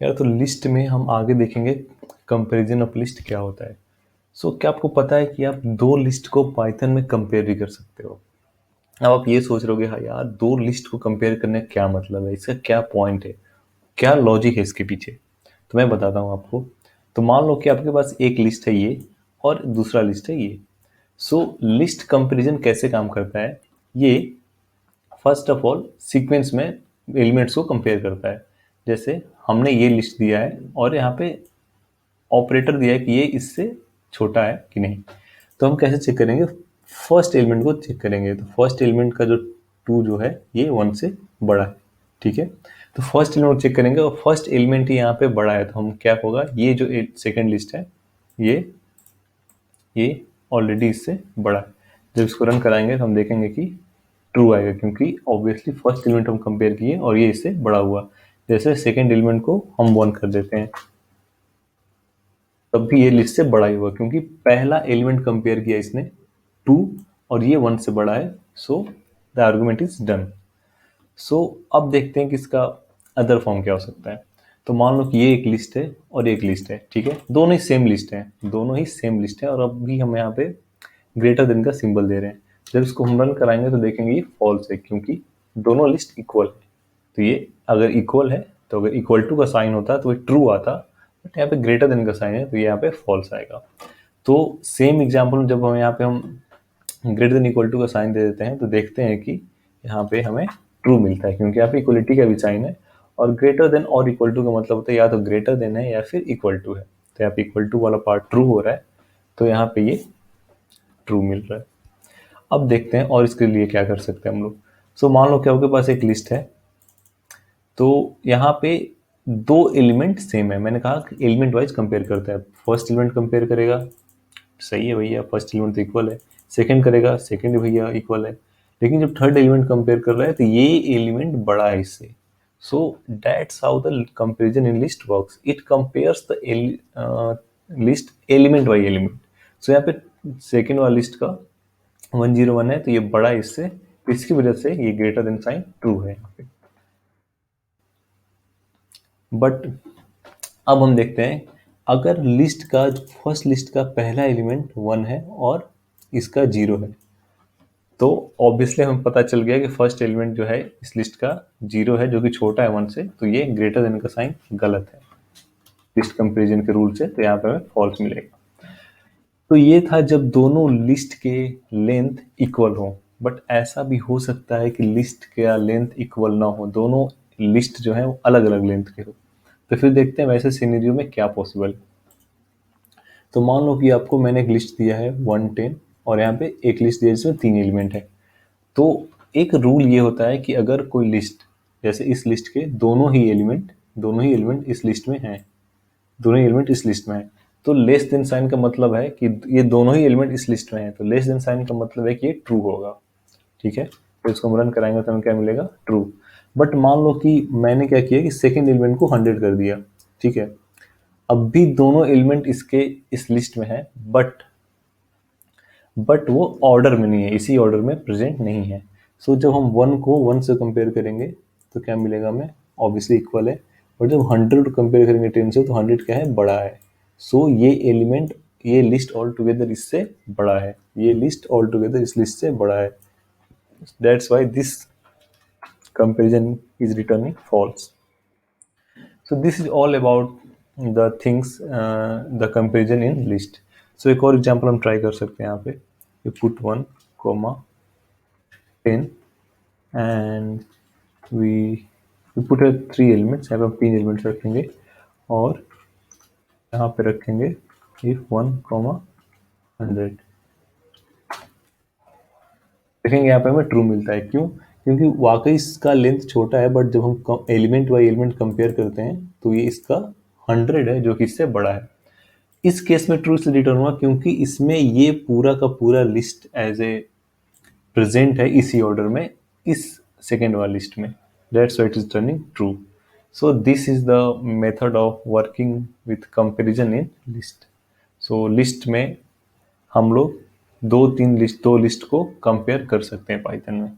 यार तो लिस्ट में हम आगे देखेंगे कंपैरिजन ऑफ लिस्ट क्या होता है। क्या आपको पता है कि आप दो लिस्ट को पाइथन में कंपेयर भी कर सकते हो। अब आप ये सोच रहोगे हाँ यार दो लिस्ट को कंपेयर करने का क्या मतलब है, इसका क्या पॉइंट है, क्या लॉजिक है इसके पीछे। तो मैं बताता हूँ आपको। तो मान लो कि आपके पास एक लिस्ट है ये और दूसरा लिस्ट है ये। लिस्ट कंपैरिजन कैसे काम करता है ये, फर्स्ट ऑफ ऑल सीक्वेंस में एलिमेंट्स को कंपेयर करता है। जैसे हमने ये लिस्ट दिया है और यहाँ पे ऑपरेटर दिया है कि ये इससे छोटा है कि नहीं। तो हम कैसे चेक करेंगे, फर्स्ट एलिमेंट को चेक करेंगे। तो फर्स्ट एलिमेंट का जो 2 जो है ये 1 से बड़ा है, ठीक है। तो फर्स्ट एलिमेंट चेक करेंगे और फर्स्ट एलिमेंट ही यहाँ पे बड़ा है तो हम क्या होगा, ये जो सेकेंड लिस्ट है ये ऑलरेडी इससे बड़ा है। जब इसको रन कराएंगे तो हम देखेंगे कि ट्रू आएगा, क्योंकि ऑब्वियसली फर्स्ट एलिमेंट हम कंपेयर किए और ये इससे बड़ा हुआ। जैसे सेकेंड एलिमेंट को हम 1 कर देते हैं तब भी ये लिस्ट से बड़ा ही हुआ, क्योंकि पहला एलिमेंट कंपेयर किया इसने 2 और ये 1 से बड़ा है। So the argument is done. अब देखते हैं कि इसका अदर फॉर्म क्या हो सकता है। तो मान लो कि ये एक लिस्ट है और एक लिस्ट है, ठीक है। दोनों ही सेम लिस्ट है, दोनों ही सेम लिस्ट है और अब भी हम यहाँ पे ग्रेटर देन का सिंबल दे रहे हैं। जब इसको हम रन कराएंगे तो देखेंगे ये फॉल्स है, क्योंकि दोनों लिस्ट इक्वल है। तो ये अगर इक्वल है तो अगर इक्वल टू का साइन होता तो ये ट्रू आता, बट यहाँ पे ग्रेटर देन का साइन है तो ये यहाँ पे फॉल्स आएगा। तो सेम एग्जाम्पल जब हम यहाँ पे हम ग्रेटर देन इक्वल टू का साइन दे देते हैं तो देखते हैं कि यहाँ पे हमें ट्रू मिलता है, क्योंकि यहाँ पे इक्वलिटी का भी साइन है और ग्रेटर देन और इक्वल टू का मतलब होता है या तो ग्रेटर देन है या फिर इक्वल टू है। तो यहाँ पे इक्वल टू वाला पार्ट ट्रू हो रहा है तो यहाँ पे ये ट्रू मिल रहा है। अब देखते हैं और इसके लिए क्या कर सकते हैं हम लोग। मान लो कि आपके पास एक लिस्ट है, तो यहाँ पे दो एलिमेंट सेम है। मैंने कहा कि एलिमेंट वाइज कंपेयर करता है। फर्स्ट एलिमेंट कंपेयर करेगा, सही है भैया, फर्स्ट एलिमेंट तो इक्वल है। सेकंड करेगा, सेकंड भैया इक्वल है। लेकिन जब थर्ड एलिमेंट कंपेयर कर रहा है तो ये एलिमेंट बड़ा है इससे। That's how the comparison in list works. It compares the list element by element. यहाँ पे सेकंड वाला लिस्ट का 101 है तो ये बड़ा है इससे, इसकी वजह से ये ग्रेटर देन साइन ट्रू है यहाँ पे। बट अब हम देखते हैं अगर लिस्ट का फर्स्ट लिस्ट का पहला एलिमेंट 1 है और इसका 0 है, तो ऑब्वियसली हमें पता चल गया कि फर्स्ट एलिमेंट जो है इस लिस्ट का 0 है, जो कि छोटा है 1 से। तो ये ग्रेटर देन का साइन गलत है लिस्ट कंपेरिजन के रूल से, तो यहाँ पे हमें फॉल्स मिलेगा। तो ये था जब दोनों लिस्ट के लेंथ इक्वल हो। बट ऐसा भी हो सकता है कि लिस्ट का लेंथ इक्वल ना हो, दोनों लिस्ट जो है वो अलग अलग लेंथ के हो। तो फिर देखते हैं वैसे सिनेरियो में क्या पॉसिबल। तो मान लो कि आपको मैंने एक लिस्ट दिया है 110 और यहाँ पे एक लिस्ट दिया जिसमें 3 एलिमेंट है। तो एक रूल ये होता है कि अगर कोई लिस्ट, जैसे इस लिस्ट के दोनों ही एलिमेंट इस लिस्ट में हैं, दोनों ही एलिमेंट इस लिस्ट में है, तो लेस देन साइन का मतलब है कि ये दोनों ही एलिमेंट इस लिस्ट में है। तो लेस देन साइन का मतलब है कि ये ट्रू होगा, ठीक है। तो इसको हम रन कराएंगे तो हमें क्या मिलेगा, ट्रू। बट मान लो कि मैंने क्या किया कि सेकेंड एलिमेंट को 100 कर दिया, ठीक है। अब भी दोनों एलिमेंट इसके इस लिस्ट में है, बट वो ऑर्डर में नहीं है, इसी ऑर्डर में प्रेजेंट नहीं है। जब हम 1 को 1 से कंपेयर करेंगे तो क्या मिलेगा हमें, ऑब्वियसली इक्वल है। बट जब 100 को कंपेयर करेंगे 10 से तो 100 क्या है, बड़ा है। ये एलिमेंट, ये लिस्ट ऑल टुगेदर इससे बड़ा है, ये लिस्ट ऑल टुगेदर इस लिस्ट से बड़ा है। That's why this comparison is returning false. This is all about the things, the comparison in list. एक और एग्जांपल हम ट्राई कर सकते हैं यहाँ पे। You put 1, 10 and we put 3 elements। यहाँ पे हम 3 एलिमेंट्स रखेंगे और यहाँ पे रखेंगे if 1, 100। देखेंगे यहाँ पे हमें ट्रू मिलता है। क्यों? क्योंकि वाकई इसका लेंथ छोटा है, बट जब हम एलिमेंट बाई एलिमेंट कंपेयर करते हैं तो ये इसका 100 है, जो कि इससे बड़ा है। इस केस में ट्रू इसलिए रिटर्न हुआ क्योंकि इसमें ये पूरा का पूरा लिस्ट एज ए प्रेजेंट है इसी ऑर्डर में, इस सेकेंड वाली लिस्ट में। That's why it is turning true. This is the method of working with comparison in list. List में हम लोग दो लिस्ट को कंपेयर कर सकते हैं पाइथन में।